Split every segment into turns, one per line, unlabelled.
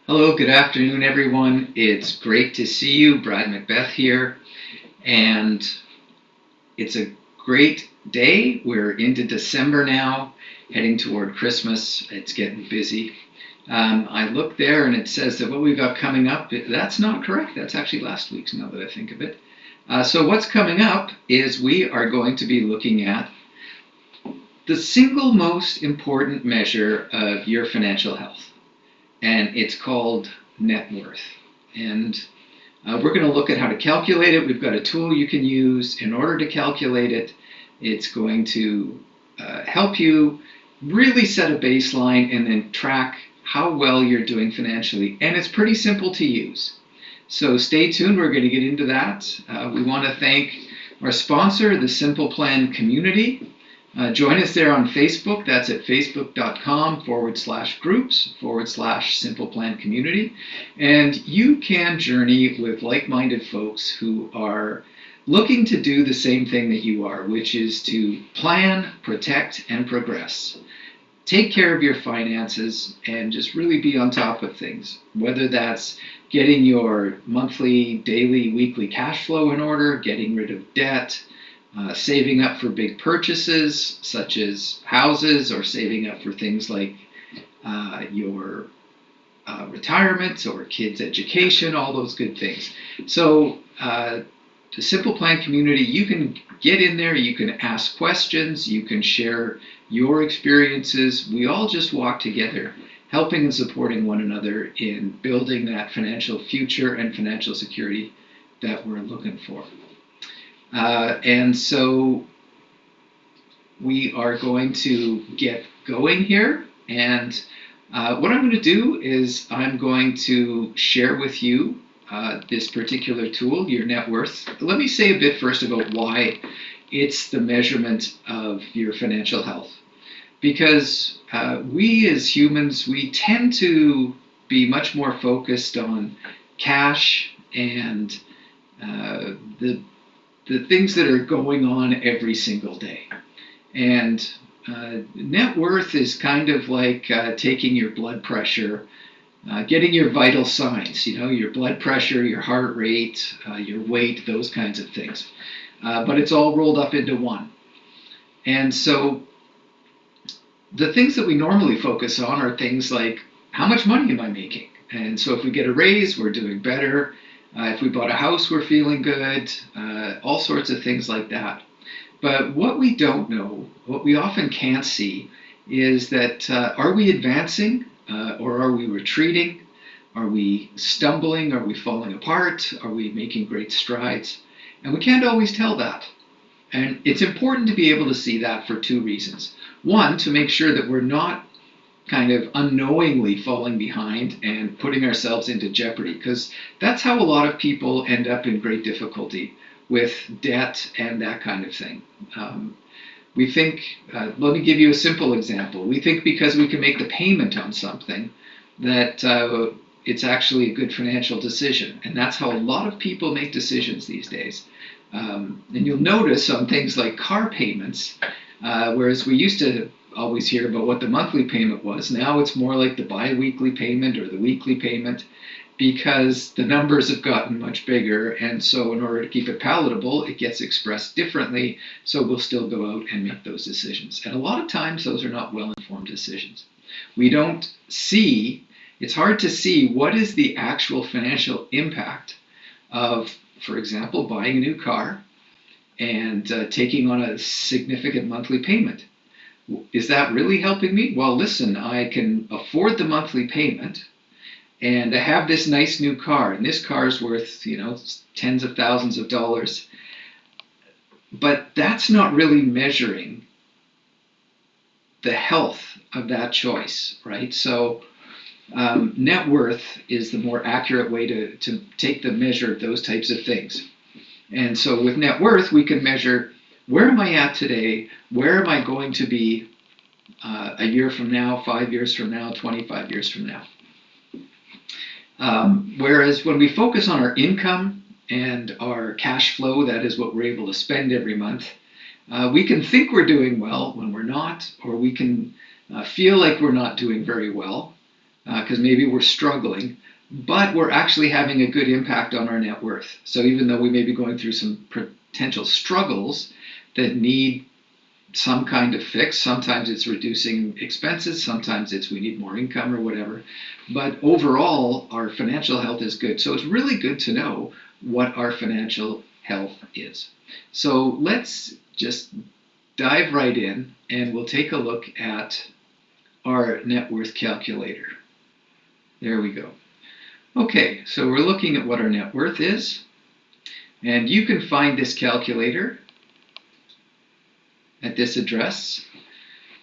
Hello, good afternoon, everyone. It's great to see you. Brad Macbeth here, and it's a great day. We're into December now, heading toward Christmas. It's getting busy. I look there and it says that what we've got coming up, that's not correct. That's actually last week's, now that I think of it. So, what's coming up is we are going to be looking at the single most important measure of your financial health, and it's called net worth. And we're going to look at how to calculate it. We've got a tool you can use in order to calculate it. It's going to help you really set a baseline and then track how well you're doing financially. And it's pretty simple to use. So stay tuned. We're going to get into that. We want to thank our sponsor, the Simple Plan community. Join us there on Facebook. That's at facebook.com/groups/Simple Plan Community. And you can journey with like-minded folks who are looking to do the same thing that you are, which is to plan, protect, and progress. Take care of your finances and just really be on top of things, whether that's getting your monthly, daily, weekly cash flow in order, getting rid of debt, saving up for big purchases such as houses, or saving up for things like your retirement or kids' education, all those good things. So the Simple Plan community, you can get in there, you can ask questions, you can share your experiences. We all just walk together, helping and supporting one another in building that financial future and financial security that we're looking for. And so we are going to get going here. And what I'm going to do is I'm going to share with you this particular tool, your net worth. Let me say a bit first about why it's the measurement of your financial health. Because we as humans, we tend to be much more focused on cash and the things that are going on every single day. And net worth is kind of like taking your blood pressure, getting your vital signs, your blood pressure, your heart rate, your weight, those kinds of things. But it's all rolled up into one. And so the things that we normally focus on are things like, how much money am I making? And so if we get a raise, we're doing better. If we bought a house, we're feeling good, all sorts of things like that. But what we don't know, what we often can't see, is that are we advancing or are we retreating? Are we stumbling? Are we falling apart? Are we making great strides? And we can't always tell that. And it's important to be able to see that for two reasons. One, to make sure that we're not kind of unknowingly falling behind and putting ourselves into jeopardy, because that's how a lot of people end up in great difficulty with debt and that kind of thing. We think, let me give you a simple example. We think because we can make the payment on something that it's actually a good financial decision. And that's how a lot of people make decisions these days. And you'll notice on things like car payments, whereas we used to always hear about what the monthly payment was, now it's more like the bi-weekly payment or the weekly payment, because the numbers have gotten much bigger, and so in order to keep it palatable, it gets expressed differently, so we'll still go out and make those decisions. And a lot of times those are not well-informed decisions. We don't see, it's hard to see what is the actual financial impact of, for example, buying a new car and taking on a significant monthly payment. Is that really helping me? Well, listen, I can afford the monthly payment, and I have this nice new car, and this car is worth, tens of thousands of dollars. But that's not really measuring the health of that choice, right? So net worth is the more accurate way to take the measure of those types of things. And so with net worth, we can measure, where am I at today? Where am I going to be a year from now, 5 years from now, 25 years from now? Whereas when we focus on our income and our cash flow, that is what we're able to spend every month, we can think we're doing well when we're not, or we can feel like we're not doing very well. because maybe we're struggling, but we're actually having a good impact on our net worth. So even though we may be going through some potential struggles that need some kind of fix, sometimes it's reducing expenses, sometimes it's we need more income or whatever, but overall our financial health is good. So it's really good to know what our financial health is. So let's just dive right in and we'll take a look at our net worth calculator. There we go. Okay, so we're looking at what our net worth is, and you can find this calculator at this address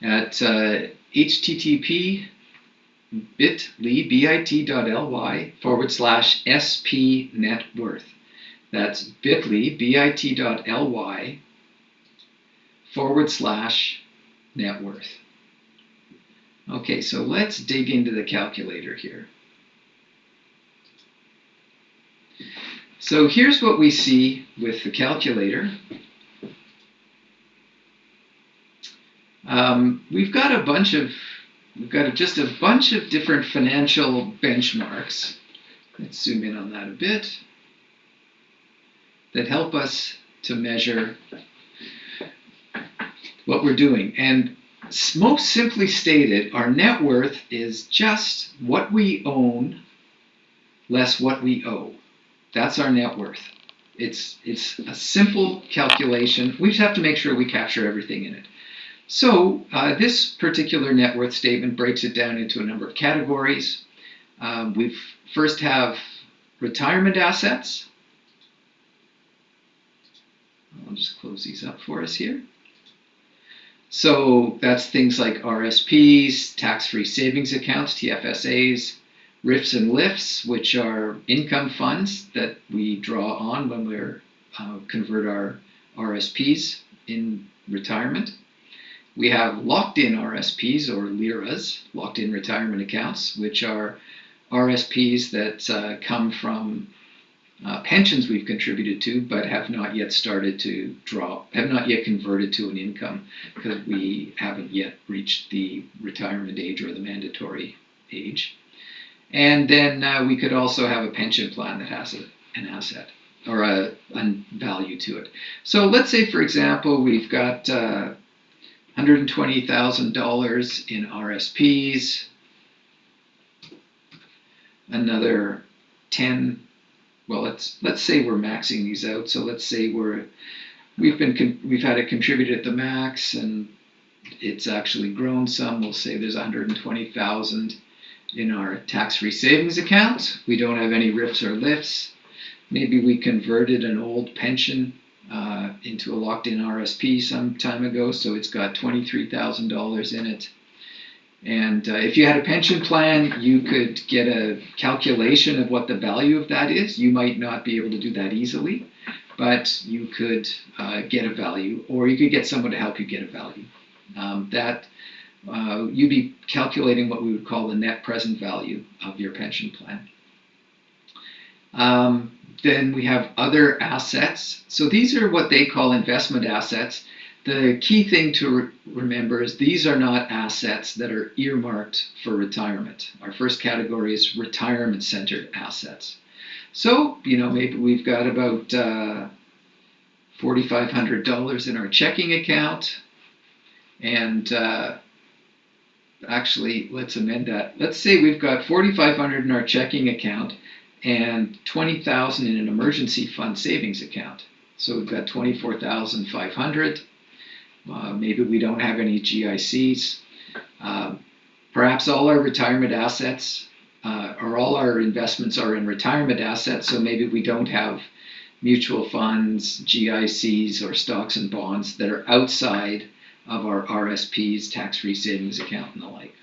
at http://bit.ly/SP net worth. That's bit.ly/net worth. Okay, so let's dig into the calculator here. So here's what we see with the calculator. We've got just a bunch of different financial benchmarks. Let's zoom in on that a bit. That help us to measure what we're doing. And most simply stated, our net worth is just what we own less what we owe. That's our net worth. It's a simple calculation. We just have to make sure we capture everything in it. So this particular net worth statement breaks it down into a number of categories. We first have retirement assets. I'll just close these up for us here. So that's things like RSPs, tax-free savings accounts, TFSAs, RIFs and LIFs, which are income funds that we draw on when we convert our RSPs in retirement. We have locked-in RSPs or LIRAs, locked-in retirement accounts, which are RSPs that come from pensions we've contributed to, but have not yet started to draw, have not yet converted to an income because we haven't yet reached the retirement age or the mandatory age. And then we could also have a pension plan that has an asset or a value to it. So let's say, for example, we've got $120,000 in RSPs, another 10. Well, let's say we're maxing these out. So let's say we've had it contributed at the max, and it's actually grown some. We'll say there's 120,000 in our tax-free savings account. We don't have any RIFs or LIFs. Maybe we converted an old pension into a locked-in RSP some time ago, so it's got $23,000 in it. And if you had a pension plan, you could get a calculation of what the value of that is. You might not be able to do that easily, but you could get a value, or you could get someone to help you get a value. You'd be calculating what we would call the net present value of your pension plan. Then we have other assets. So these are what they call investment assets. The key thing to remember is these are not assets that are earmarked for retirement. Our first category is retirement-centered assets. So, maybe we've got about $4,500 in our checking account. And actually, let's amend that. Let's say we've got $4,500 in our checking account and $20,000 in an emergency fund savings account. So we've got $24,500. Maybe we don't have any GICs. Perhaps all our retirement assets or all our investments are in retirement assets, so maybe we don't have mutual funds, GICs, or stocks and bonds that are outside of our RSPs, tax-free savings account, and the like.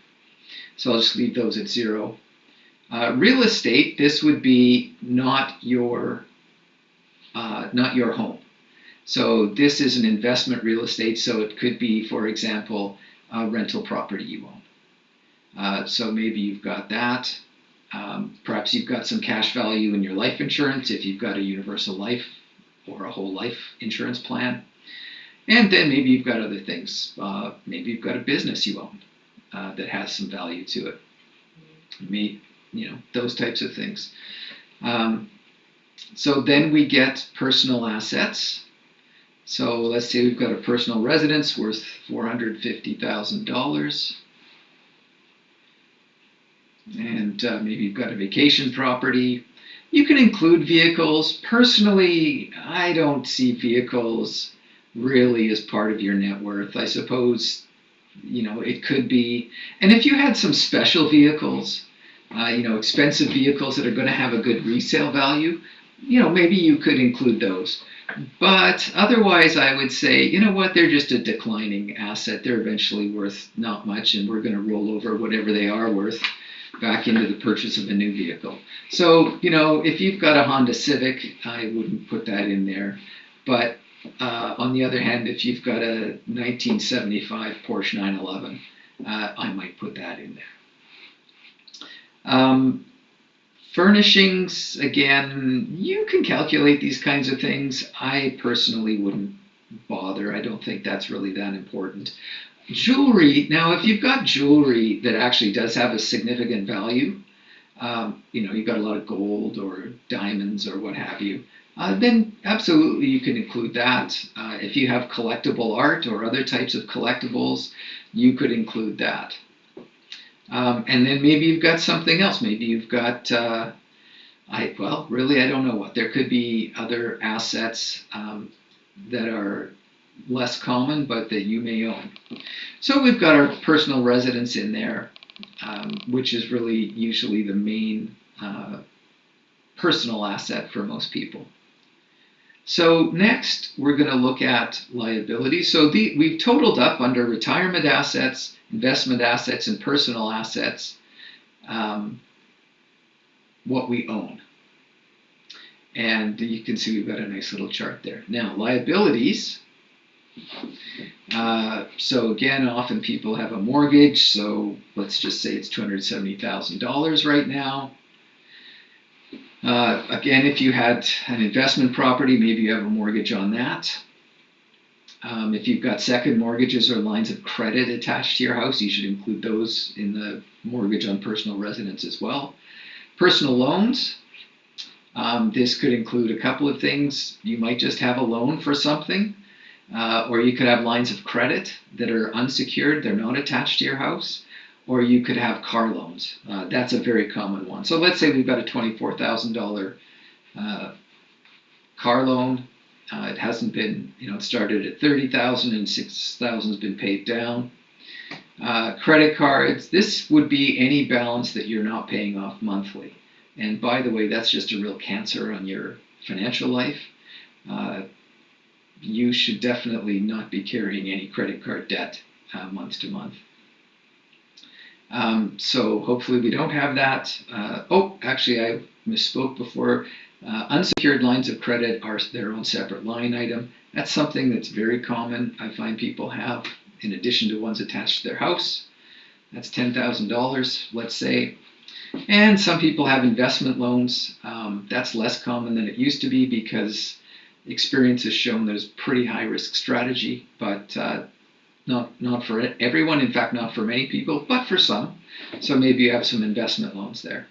So I'll just leave those at zero. Real estate, this would be not your home. So this is an investment real estate, so it could be, for example, a rental property you own. So maybe you've got that. Perhaps you've got some cash value in your life insurance if you've got a universal life or a whole life insurance plan. And then maybe you've got other things. Maybe you've got a business you own that has some value to it. those types of things. So then we get personal assets. So let's say we've got a personal residence worth $450,000. And maybe you've got a vacation property. You can include vehicles. Personally, I don't see vehicles really as part of your net worth. I suppose, it could be. And if you had some special vehicles, expensive vehicles that are going to have a good resale value, maybe you could include those. But otherwise, I would say, they're just a declining asset. They're eventually worth not much, and we're going to roll over whatever they are worth back into the purchase of a new vehicle. So, if you've got a Honda Civic, I wouldn't put that in there. But on the other hand, if you've got a 1975 Porsche 911, I might put that in there. Furnishings, again, you can calculate these kinds of things. I personally wouldn't bother. I don't think that's really that important. Jewelry, now if you've got jewelry that actually does have a significant value, you've got a lot of gold or diamonds or what have you, then absolutely you can include that. If you have collectible art or other types of collectibles, you could include that. And then maybe you've got something else. Maybe you've got, I don't know what. There could be other assets that are less common, but that you may own. So we've got our personal residence in there, which is really usually the main personal asset for most people. So next, we're going to look at liability. So we've totaled up under retirement assets, investment assets, and personal assets what we own. And you can see we've got a nice little chart there. Now, liabilities. So again, often people have a mortgage. So let's just say it's $270,000 right now. Again, if you had an investment property, maybe you have a mortgage on that. If you've got second mortgages or lines of credit attached to your house, you should include those in the mortgage on personal residence as well. Personal loans. This could include a couple of things. You might just have a loan for something, or you could have lines of credit that are unsecured, they're not attached to your house, or you could have car loans. That's a very common one. So let's say we've got a $24,000 car loan. It hasn't been, it started at $30,000 and $6,000 has been paid down. Credit cards, this would be any balance that you're not paying off monthly. And by the way, that's just a real cancer on your financial life. You should definitely not be carrying any credit card debt month to month. So hopefully we don't have that. Actually, I misspoke before. Unsecured lines of credit are their own separate line item. That's something that's very common. I find people have, in addition to ones attached to their house. That's $10,000, let's say. And some people have investment loans. That's less common than it used to be because experience has shown that it's a pretty high risk strategy, but not for everyone, in fact not for many people, but for some. So maybe you have some investment loans there.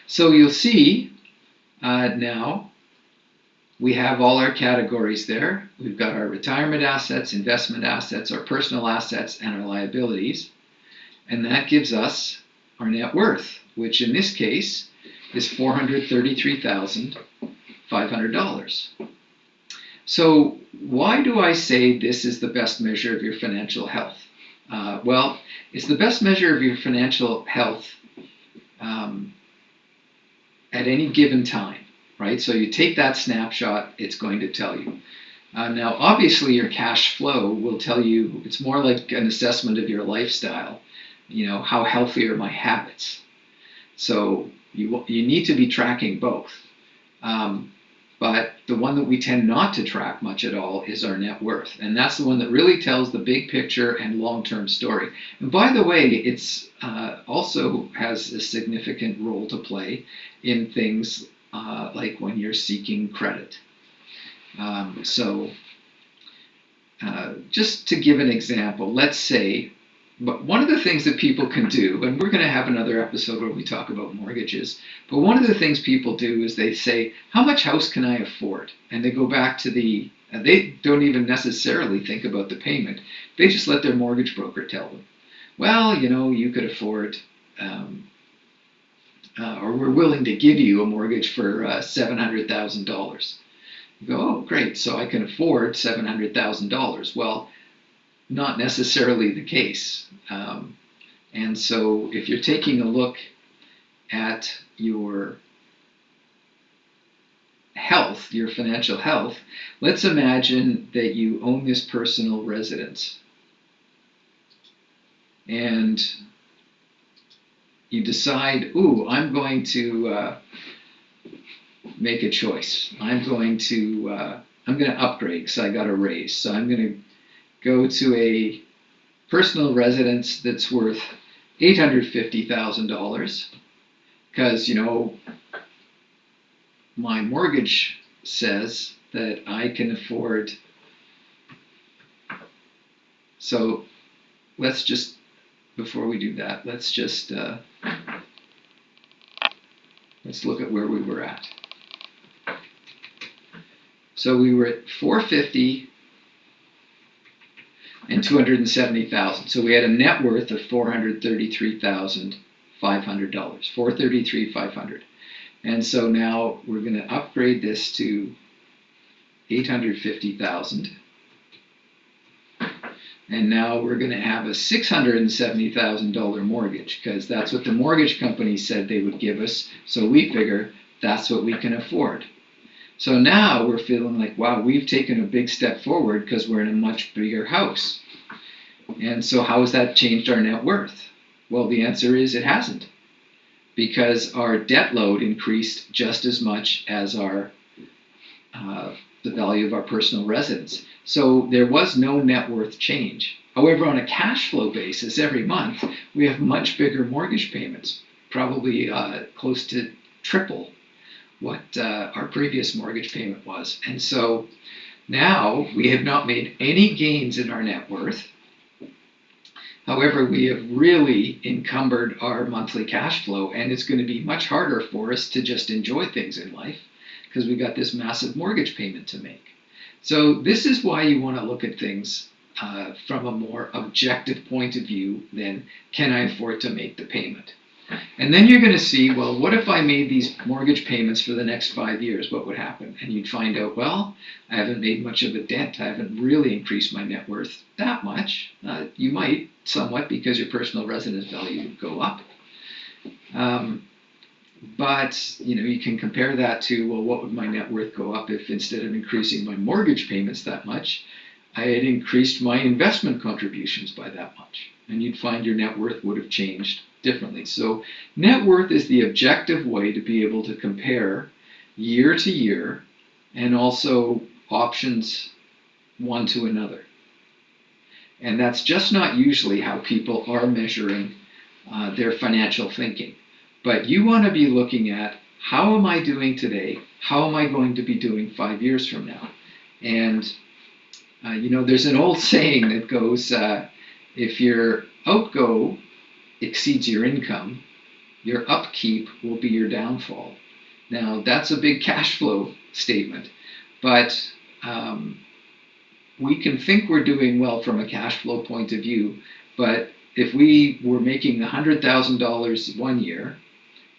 So you'll see now we have all our categories there. We've got our retirement assets, investment assets, our personal assets, and our liabilities. And that gives us our net worth, which in this case is $433,500. So why do I say this is the best measure of your financial health? Well, it's the best measure of your financial health at any given time, right? So you take that snapshot, it's going to tell you. Now, obviously, your cash flow will tell you, it's more like an assessment of your lifestyle. How healthy are my habits? So you need to be tracking both. But the one that we tend not to track much at all is our net worth. And that's the one that really tells the big picture and long-term story. And by the way, it's also has a significant role to play in things like when you're seeking credit. Just to give an example, let's say But one of the things that people can do, and we're going to have another episode where we talk about mortgages, but one of the things people do is they say, how much house can I afford? And they go back to they don't even necessarily think about the payment. They just let their mortgage broker tell them, well, you could afford, or we're willing to give you a mortgage for $700,000. You go, oh, great, so I can afford $700,000. Well, not necessarily the case. And so if you're taking a look at your health, your financial health, let's imagine that you own this personal residence. And you decide, I'm going to make a choice. I'm going to upgrade because I got a raise. So I'm going to go to a personal residence that's worth $850,000 because, my mortgage says that I can afford. So before we do that, let's look at where we were at. So we were at $450,000 and $270,000. So we had a net worth of $433,500. $433,500. And so now we're going to upgrade this to $850,000. And now we're going to have a $670,000 mortgage because that's what the mortgage company said they would give us. So we figure that's what we can afford. So now we're feeling like, wow, we've taken a big step forward because we're in a much bigger house. And so how has that changed our net worth? Well, the answer is it hasn't, because our debt load increased just as much as the value of our personal residence. So there was no net worth change. However, on a cash flow basis, every month, we have much bigger mortgage payments, probably close to triple what our previous mortgage payment was. And so now we have not made any gains in our net worth. However, we have really encumbered our monthly cash flow, and it's going to be much harder for us to just enjoy things in life because we got this massive mortgage payment to make. So this is why you want to look at things from a more objective point of view than can I afford to make the payment? And then you're going to see, well, what if I made these mortgage payments for the next 5 years? What would happen? And you'd find out, well, I haven't made much of a dent. I haven't really increased my net worth that much. You might somewhat because your personal residence value would go up. But you can compare that to, well, what would my net worth go up if instead of increasing my mortgage payments that much, I had increased my investment contributions by that much? And you'd find your net worth would have changed differently. So net worth is the objective way to be able to compare year to year and also options one to another. And that's just not usually how people are measuring their financial thinking. But you want to be looking at, how am I doing today? How am I going to be doing 5 years from now? And there's an old saying that goes, if your outgo exceeds your income, your upkeep will be your downfall. Now, that's a big cash flow statement, but we can think we're doing well from a cash flow point of view, but if we were making $100,000 one year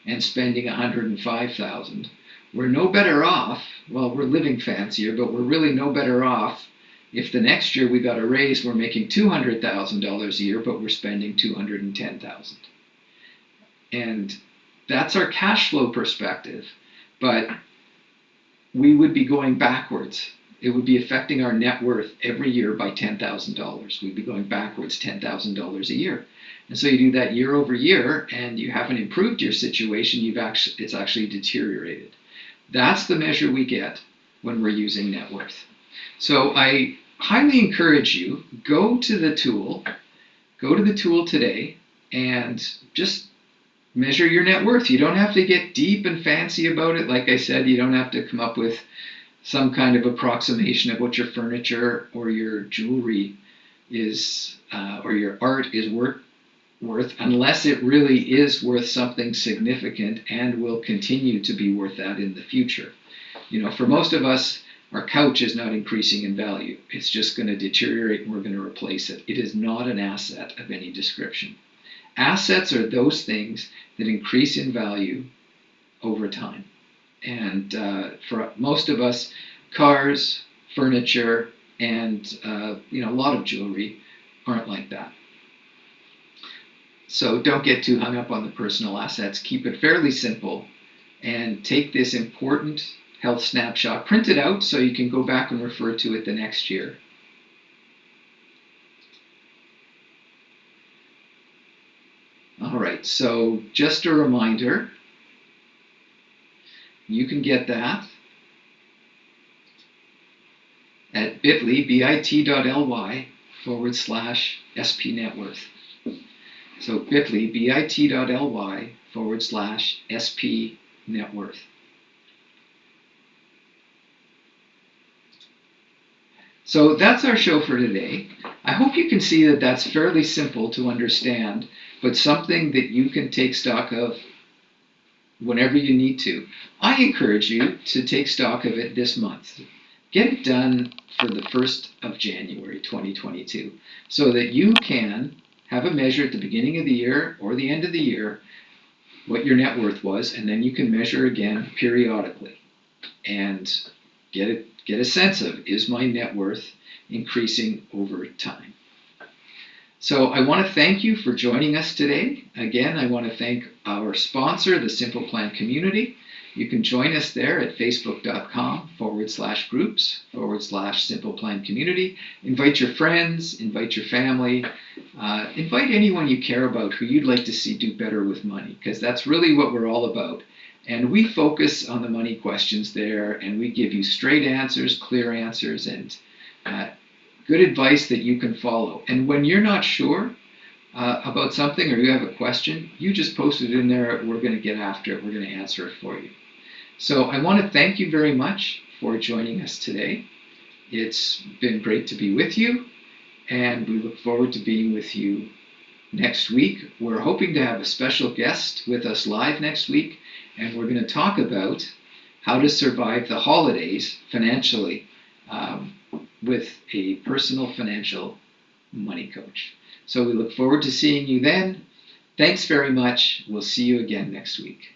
and spending $105,000, we're no better off. Well, we're living fancier, but we're really no better off if the next year we got a raise, we're making $200,000 a year, but we're spending $210,000. And that's our cash flow perspective, but we would be going backwards. It would be affecting our net worth every year by $10,000. We'd be going backwards $10,000 a year. And so you do that year over year, and you haven't improved your situation. It's actually deteriorated. That's the measure we get when we're using net worth. So I highly encourage you, go to the tool today and just measure your net worth. You don't have to get deep and fancy about it. Like I said, you don't have to come up with some kind of approximation of what your furniture or your jewelry is or your art is worth unless it really is worth something significant and will continue to be worth that in the future. For most of us, our couch is not increasing in value. It's just going to deteriorate and we're going to replace it. It is not an asset of any description. Assets are those things that increase in value over time. And for most of us, cars, furniture, and a lot of jewelry aren't like that. So don't get too hung up on the personal assets. Keep it fairly simple and take this important health snapshot, print it out so you can go back and refer to it the next year. All right, so just a reminder, you can get that at bit.ly/SP-networth. So bit.ly/SP-networth. So that's our show for today. I hope you can see that that's fairly simple to understand, but something that you can take stock of whenever you need to. I encourage you to take stock of it this month. Get it done for the 1st of January 2022 so that you can have a measure at the beginning of the year or the end of the year what your net worth was, and then you can measure again periodically and get a sense of, is my net worth increasing over time? So I want to thank you for joining us today. Again, I want to thank our sponsor, the Simple Plan Community. You can join us there at facebook.com/groups/Simple Plan Community. Invite your friends, invite your family, invite anyone you care about who you'd like to see do better with money, because that's really what we're all about. And we focus on the money questions there, and we give you straight answers, clear answers, and good advice that you can follow. And when you're not sure about something or you have a question, you just post it in there. We're going to get after it. We're going to answer it for you. So I want to thank you very much for joining us today. It's been great to be with you, and we look forward to being with you next week. We're hoping to have a special guest with us live next week, and we're going to talk about how to survive the holidays financially with a personal financial money coach. So we look forward to seeing you then. Thanks very much. We'll see you again next week.